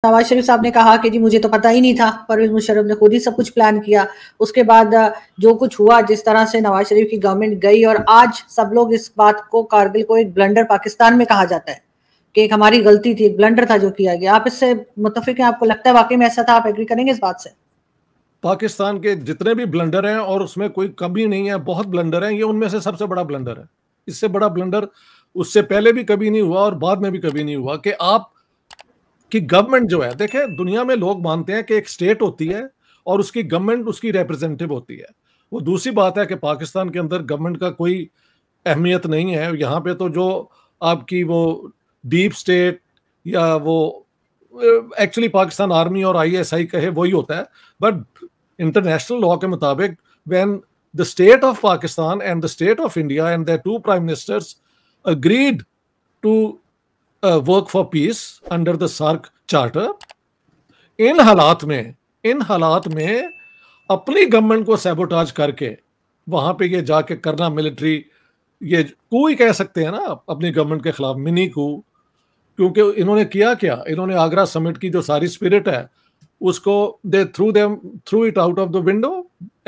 नवाज शरीफ साहब ने कहा कि जी मुझे तो पता ही नहीं था, परवेज मुशर्रफ ने खुद ही सब कुछ प्लान किया। उसके बाद जो कुछ हुआ, जिस तरह से नवाज शरीफ की गवर्नमेंट गई, और आज सब लोग इस बात को, कारगिल को एक ब्लंडर पाकिस्तान में कहा जाता है कि एक हमारी गलती थी, एक ब्लंडर था जो किया गया। आप इससे मुत्तफिक हैं? आपको लगता है वाकई में ऐसा था? आप एग्री करेंगे इस बात से? पाकिस्तान के जितने भी ब्लंडर हैं, और उसमें कोई कमी नहीं है, बहुत ब्लंडर हैं, ये उनमें से सबसे बड़ा ब्लंडर है। इससे बड़ा ब्लंडर उससे पहले भी कभी नहीं हुआ और बाद में भी कभी नहीं हुआ कि आप कि गवर्नमेंट जो है, देखें, दुनिया में लोग मानते हैं कि एक स्टेट होती है और उसकी गवर्नमेंट उसकी रिप्रेजेंटेटिव होती है। वो दूसरी बात है कि पाकिस्तान के अंदर गवर्नमेंट का कोई अहमियत नहीं है। यहाँ पे तो जो आपकी वो डीप स्टेट या वो एक्चुअली पाकिस्तान आर्मी और आईएसआई कहे वही होता है, बट इंटरनेशनल लॉ के मुताबिक when the state of Pakistan and the state of India and their two prime ministers agreed to work for peace under the SAARC charter, इन हालात में अपनी गवर्नमेंट को सैबोटाज करके वहां पे ये जाके करना, मिलिट्री, ये कू ही कह सकते हैं ना अपनी गवर्नमेंट के खिलाफ, मिनी कू। क्योंकि इन्होंने किया क्या, इन्होंने आगरा समिट की जो सारी स्पिरिट है उसको they threw it out of the window.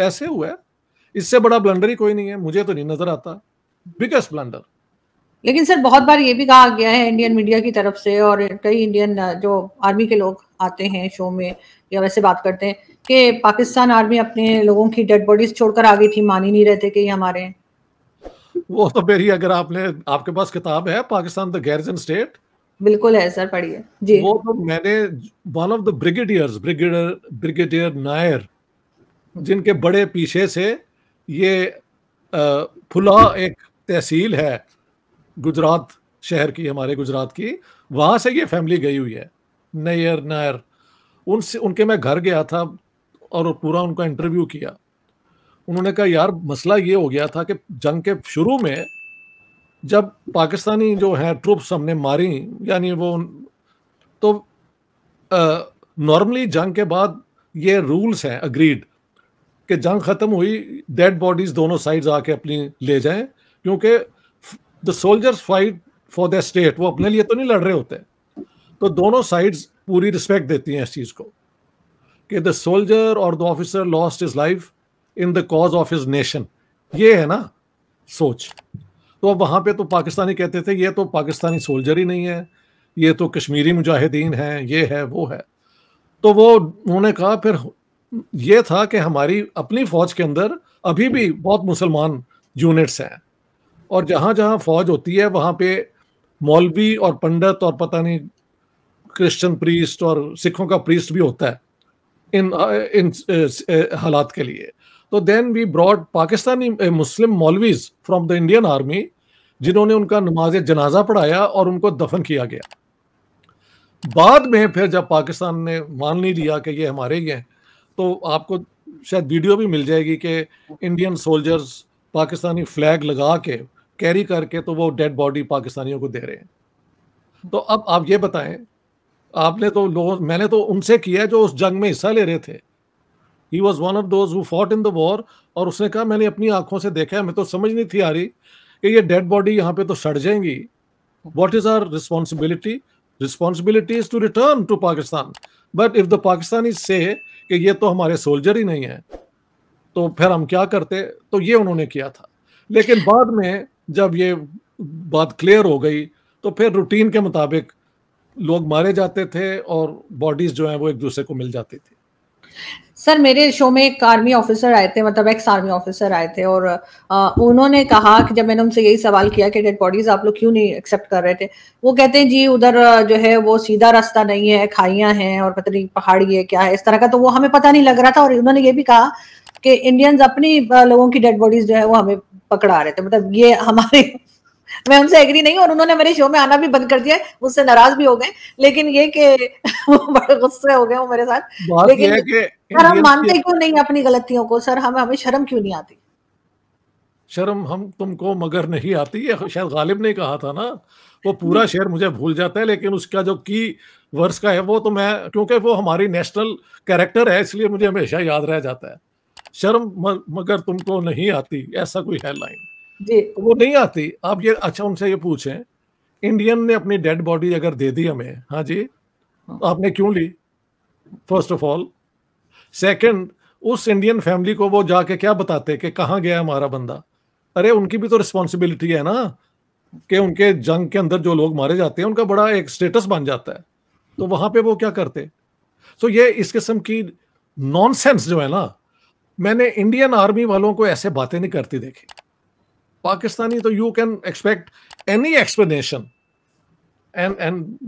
ऐसे हुआ है। इससे बड़ा ब्लंडर ही कोई नहीं है, मुझे तो नहीं नजर आता बिगेस्ट ब्लंडर। लेकिन सर बहुत बार ये भी कहा गया है इंडियन मीडिया की तरफ से, और कई इंडियन जो आर्मी के लोग आते हैं शो में या वैसे बात करते हैं, कि पाकिस्तान आर्मी अपने लोगों की डेड बॉडीज छोड़कर आ गई थी, मान ही नहीं रहे थे कि ये हमारे हैं। वो तो मेरी, अगर आपके पास किताब है पाकिस्तान द गैरिसन स्टेट? बिल्कुल है सर, पढ़िए जी। वो तो मैंने one of the brigadier Nair, जिनके बड़े पीछे से ये फुला एक तहसील है गुजरात शहर की, हमारे गुजरात की, वहां से ये फैमिली गई हुई है, नायर। उनसे उनके मैं घर गया था और पूरा उनका इंटरव्यू किया। उन्होंने कहा यार मसला ये हो गया था कि जंग के शुरू में जब पाकिस्तानी जो है ट्रूप्स हमने मारी, यानी वो, तो नॉर्मली जंग के बाद ये रूल्स हैं अग्रीड कि जंग खत्म हुई, डेड बॉडीज दोनों साइड्स आके अपनी ले जाएं, क्योंकि the soldiers fight for the state, वो अपने लिए तो नहीं लड़ रहे होते। तो दोनों साइड्स पूरी रिस्पेक्ट देती हैं इस चीज को कि द सोल्जर और the officer lost his life in the cause of his nation. ये है ना सोच। तो अब वहां पे तो पाकिस्तानी कहते थे ये तो पाकिस्तानी सोल्जर ही नहीं है, ये तो कश्मीरी मुजाहिदीन है, ये है वो है। तो वो उन्होंने कहा फिर ये था कि हमारी अपनी फौज के अंदर अभी भी बहुत मुसलमान यूनिट्स हैं, और जहां जहां फौज होती है वहां पे मौलवी और पंडित और पता नहीं क्रिश्चियन प्रीस्ट और सिखों का प्रीस्ट भी होता है इन हालात के लिए। तो then we brought Pakistani Muslim maulvis from the Indian army, जिन्होंने उनका नमाज जनाजा पढ़ाया और उनको दफन किया गया। बाद में फिर जब पाकिस्तान ने मान नहीं लिया कि ये हमारे ही हैं, तो आपको शायद वीडियो भी मिल जाएगी कि इंडियन सोल्जर्स पाकिस्तानी फ्लैग लगा के कैरी करके तो वो डेड बॉडी पाकिस्तानियों को दे रहे हैं। तो अब आप ये बताएं, आपने तो लोगों, मैंने तो उनसे किया जो उस जंग में हिस्सा ले रहे थे। He was one of those who fought in the war, और उसने कहा मैंने अपनी आंखों से देखा है, मैं तो समझ नहीं थी आ रही कि ये डेड बॉडी यहाँ पे तो सड़ जाएंगी। What is our responsibility? Responsibility is to return to Pakistan, but if the Pakistani say कि ये तो हमारे सोल्जर ही नहीं है, तो फिर हम क्या करते? तो ये उन्होंने किया था। लेकिन बाद में जब ये बात क्लियर हो गई तो फिर रूटीन के मुताबिक लोग मारे जाते थे और बॉडीज जो हैं वो एक दूसरे को मिल जाती थी। सर मेरे शो में एक आर्मी ऑफिसर आए थे, मतलब एक्स आर्मी ऑफिसर आए थे, और उन्होंने कहा कि जब मैंने उनसे यही सवाल किया कि डेड बॉडीज आप लोग क्यों नहीं एक्सेप्ट कर रहे थे, वो कहते हैं जी उधर जो है वो सीधा रास्ता नहीं है, खाइयां हैं और पता नहीं पहाड़ी है क्या है इस तरह का, तो वो हमें पता नहीं लग रहा था। और उन्होंने ये भी कहा कि इंडियंस अपनी लोगों की डेड बॉडीज जो है वो हमें पकड़ा रहे थे, मतलब ये हमारे मैं उनसे एग्री नहीं, और उन्होंने मेरे शो में आना भी बंद कर दिया, मुझसे नाराज भी हो गए, लेकिन ये कि वो बड़े गुस्से हो गए वो मेरे साथ। लेकिन सर हम मानते क्यों नहीं अपनी गलतियों को? सर हमें शर्म क्यों नहीं आती? शर्म हम तुमको मगर नहीं आती, है शायद गालिब ने कहा था ना। वो पूरा शेर मुझे भूल जाता है, लेकिन उसका जो की वर्स का है वो तो मैं, क्योंकि वो हमारी नेशनल कैरेक्टर है इसलिए मुझे हमेशा याद रह जाता है। शर्म मगर तुमको नहीं आती, ऐसा कोई है लाइन जी। वो नहीं आती। आप ये अच्छा उनसे ये पूछें, इंडियन ने अपनी डेड बॉडी अगर दे दी हमें, हाँ जी, आपने क्यों ली, फर्स्ट ऑफ ऑल। सेकंड, उस इंडियन फैमिली को वो जाके क्या बताते कि कहाँ गया हमारा बंदा? अरे उनकी भी तो रिस्पॉन्सिबिलिटी है ना, कि उनके जंग के अंदर जो लोग मारे जाते हैं उनका बड़ा एक स्टेटस बन जाता है, तो वहां पे वो क्या करते? तो ये इस किस्म की नॉनसेंस जो है ना, मैंने इंडियन आर्मी वालों को ऐसे बातें नहीं करती देखी। पाकिस्तानी तो you can expect any explanation and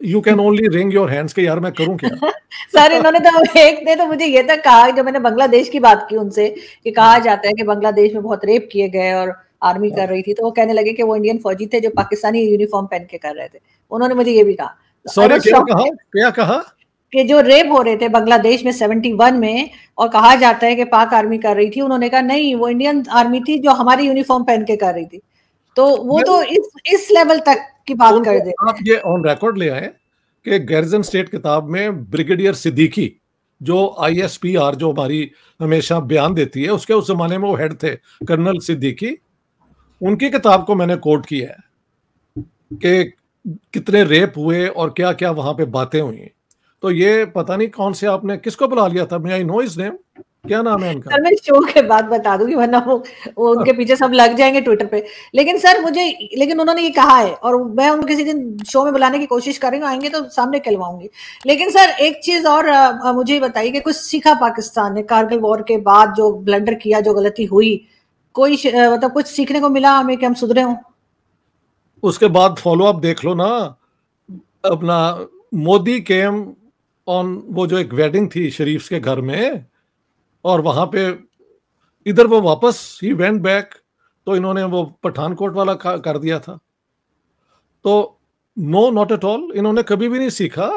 you can only ring your hands के यार मैं करूं क्या। सर इन्होंने तो एक ने तो मुझे ये तक कहा, जब मैंने बांग्लादेश की बात की उनसे, कि कहा जाता है कि बांग्लादेश में बहुत रेप किए गए और आर्मी कर रही थी, तो वो कहने लगे कि वो इंडियन फौजी थे जो पाकिस्तानी यूनिफॉर्म पहन के कर रहे थे। उन्होंने मुझे ये भी कहा। सॉरी क्या कहा, क्या कहा? कि जो रेप हो रहे थे बांग्लादेश में 71 में, और कहा जाता है कि पाक आर्मी कर रही थी, उन्होंने कहा नहीं वो इंडियन आर्मी थी जो हमारी यूनिफॉर्म पहन के कर रही थी। तो वो तो इस लेवल तक की बात कर दे। आप ये ऑन रिकॉर्ड ले आए कि गैरिजन स्टेट किताब में ब्रिगेडियर सिद्दीकी जो ISPR जो हमारी हमेशा बयान देती है, उसके उस जमाने में वो हेड थे कर्नल सिद्दीकी, उनकी किताब को मैंने कोट किया है कि कितने रेप हुए और क्या क्या वहां पे बातें हुई। तो ये पता नहीं कौन से आपने किसको बुला लिया था, मैं आई नो हिज नेम, क्या नाम है उनका? सर मैं शो के बाद बता दूंगी, वरना वो उनके पीछे सब लग जाएंगे ट्विटर पे। लेकिन सर लेकिन उन्होंने ये कहा है, और मैं उनको किसी दिन शो में बुलाने की कोशिश करेंगे, आएंगे तो सामने कहलवाऊंगी। लेकिन सर एक चीज और मुझे बताइए कि कुछ सीखा पाकिस्तान ने कारगिल वॉर के बाद, जो ब्लंडर किया, जो गलती हुई, कोई मतलब कुछ सीखने को मिला हमें कि हम सुधरे हों? उसके बाद फॉलो अप देख लो ना, अपना मोदी केम ऑन, वो जो एक वेडिंग थी शरीफ के घर में, और वहां पे इधर वो वापस ही वेंट बैक, तो इन्होंने वो पठानकोट वाला कर दिया था। तो नो नॉट एट ऑल, इन्होंने कभी भी नहीं सीखा।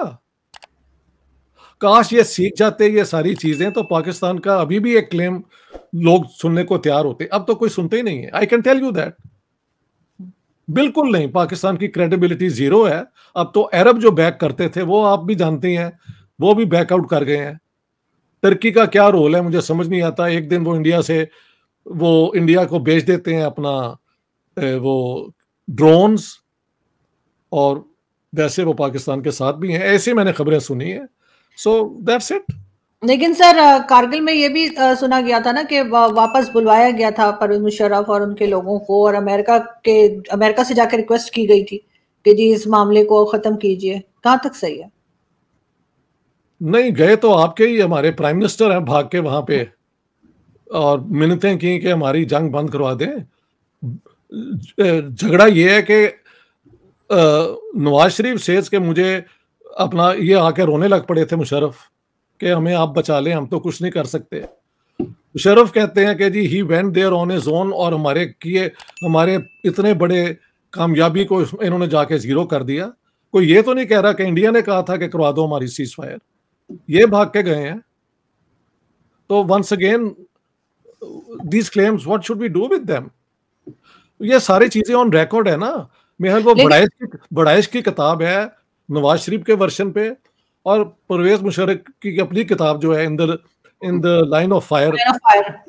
काश ये सीख जाते ये सारी चीजें, तो पाकिस्तान का अभी भी एक क्लेम लोग सुनने को तैयार होते। अब तो कोई सुनते ही नहीं है, I can tell you that. बिल्कुल नहीं, पाकिस्तान की क्रेडिबिलिटी जीरो है। अब तो अरब जो बैक करते थे वो आप भी जानते हैं, वो भी बैकआउट कर गए हैं। तुर्की का क्या रोल है मुझे समझ नहीं आता। एक दिन वो इंडिया को बेच देते हैं अपना वो ड्रोन्स, और वैसे वो पाकिस्तान के साथ भी हैं, ऐसे मैंने खबरें सुनी है। So that's it. लेकिन सर कारगिल में ये भी सुना गया था ना कि वापस बुलवाया गया था परवेज मुशर्रफ और उनके लोगों को, और अमेरिका से जाकर रिक्वेस्ट की गई थी कि जी इस मामले को खत्म कीजिए। कहाँ तक सही है? नहीं गए तो आपके ही हमारे प्राइम मिनिस्टर हैं भाग के वहां पे, और मिन्नतें की कि हमारी जंग बंद करवा दें। झगड़ा ये है कि नवाज शरीफ सेज के मुझे अपना ये आके रोने लग पड़े थे मुशर्रफ कि हमें आप बचा लें, हम तो कुछ नहीं कर सकते। मुशर्रफ कहते हैं कि जी he went there on his own, और हमारे इतने बड़े कामयाबी को इन्होंने जाके जीरो कर दिया। कोई ये तो नहीं कह रहा कि इंडिया ने कहा था कि करवा दो हमारी सीज फायर, ये भाग के गए हैं। तो once again these claims, what should we do with them? ये सारी चीजें ऑन रिकॉर्ड है ना। मेहर वो बड़ाइश की किताब है नवाज शरीफ के वर्शन पे, और परवेज मुशर्रफ की अपनी किताब जो है in the line of fire,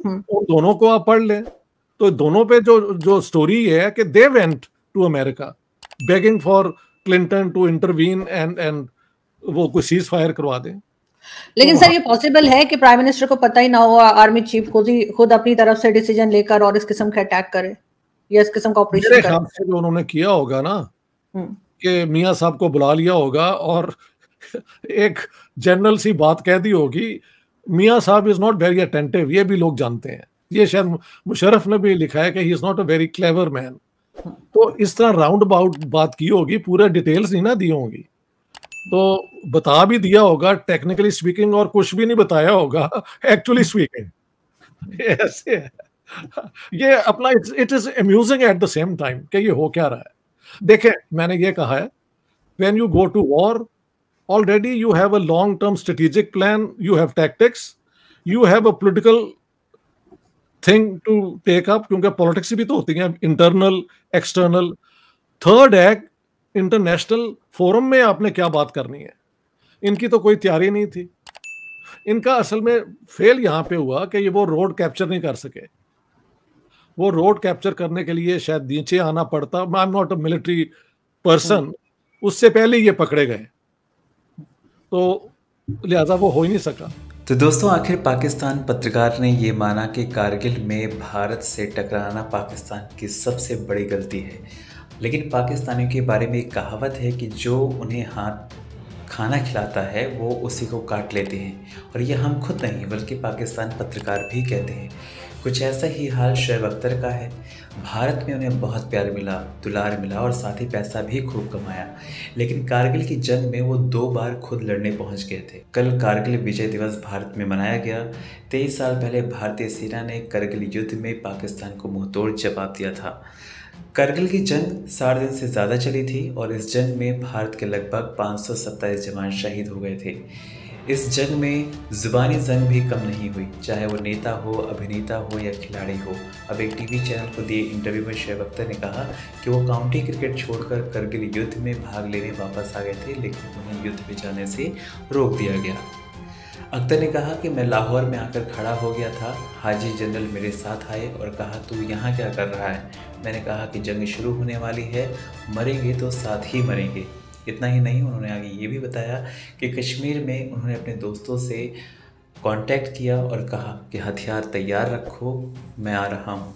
उन दोनों को आप पढ़ लें। तो दोनों पे जो स्टोरी है कि they went to America begging for Clinton to intervene and वो कोई सीज फायर करवा दें। लेकिन सर ये पॉसिबल है कि प्राइम मिनिस्टर को पता ही ना हो, आर्मी चीफ खुद अपनी तरफ से डिसीजन लेकर और इस किस्म का अटैक करे, या इस किस्म का ऑपरेशन करे? मेरे ख्याल से जो उन्होंने किया होगा ना, कि मियां साहब को बुला लिया होगा और एक जनरल सी बात कह दी होगी, मियां साहब इज नॉट वेरी अटेंटिव, ये भी लोग जानते हैं। ये शायद मुशर्रफ ने भी लिखा है कि he is not a very clever man. तो इस तरह राउंड अबाउट बात की होगी, पूरे डिटेल्स नहीं ना दी होंगी। तो बता भी दिया होगा टेक्निकली स्पीकिंग, और कुछ भी नहीं बताया होगा एक्चुअली स्पीकिंग। ऐसे है ये अपना, it is amusing at the same time कि ये हो क्या रहा है। देखें मैंने ये कहा है, when you go to war already you have a long term strategic plan, you have tactics, you have a political thing to take up, क्योंकि पॉलिटिक्स भी तो होती है इंटरनल एक्सटर्नल। थर्ड है इंटरनेशनल फोरम में आपने क्या बात करनी है। इनकी तो कोई तैयारी नहीं थी। इनका असल में फेल यहां पे हुआ कि ये वो रोड कैप्चर नहीं कर सके। वो रोड कैप्चर करने के लिए शायद नीचे आना पड़ता। I am not a military person, उससे पहले ये पकड़े गए। तो लिहाजा वो हो ही नहीं सका। तो दोस्तों, आखिर पाकिस्तान पत्रकार ने ये माना कि कारगिल में भारत से टकराना पाकिस्तान की सबसे बड़ी गलती है। लेकिन पाकिस्तानियों के बारे में एक कहावत है कि जो उन्हें हाथ खाना खिलाता है वो उसी को काट लेते हैं, और ये हम खुद नहीं बल्कि पाकिस्तान पत्रकार भी कहते हैं। कुछ ऐसा ही हाल शोएब अख्तर का है। भारत में उन्हें बहुत प्यार मिला, दुलार मिला और साथ ही पैसा भी खूब कमाया, लेकिन कारगिल की जंग में वो 2 बार खुद लड़ने पहुंच गए थे। कल कारगिल विजय दिवस भारत में मनाया गया। 23 साल पहले भारतीय सेना ने करगिल युद्ध में पाकिस्तान को मुंहतोड़ जवाब दिया था। करगिल की जंग 60 दिन से ज़्यादा चली थी और इस जंग में भारत के लगभग 527 जवान शहीद हो गए थे। इस जंग में ज़ुबानी जंग भी कम नहीं हुई, चाहे वो नेता हो, अभिनेता हो या खिलाड़ी हो। अब एक टीवी चैनल को दिए इंटरव्यू में शोएब अख्तर ने कहा कि वो काउंटी क्रिकेट छोड़कर करगिल युद्ध में भाग लेने वापस आ गए थे, लेकिन उन्हें युद्ध में जाने से रोक दिया गया। अख्तर ने कहा कि मैं लाहौर में आकर खड़ा हो गया था, हाजी जनरल मेरे साथ आए और कहा तू यहाँ क्या कर रहा है। मैंने कहा कि जंग शुरू होने वाली है, मरेंगे तो साथ ही मरेंगे। इतना ही नहीं, उन्होंने आगे ये भी बताया कि कश्मीर में उन्होंने अपने दोस्तों से कांटेक्ट किया और कहा कि हथियार तैयार रखो, मैं आ रहा हूँ।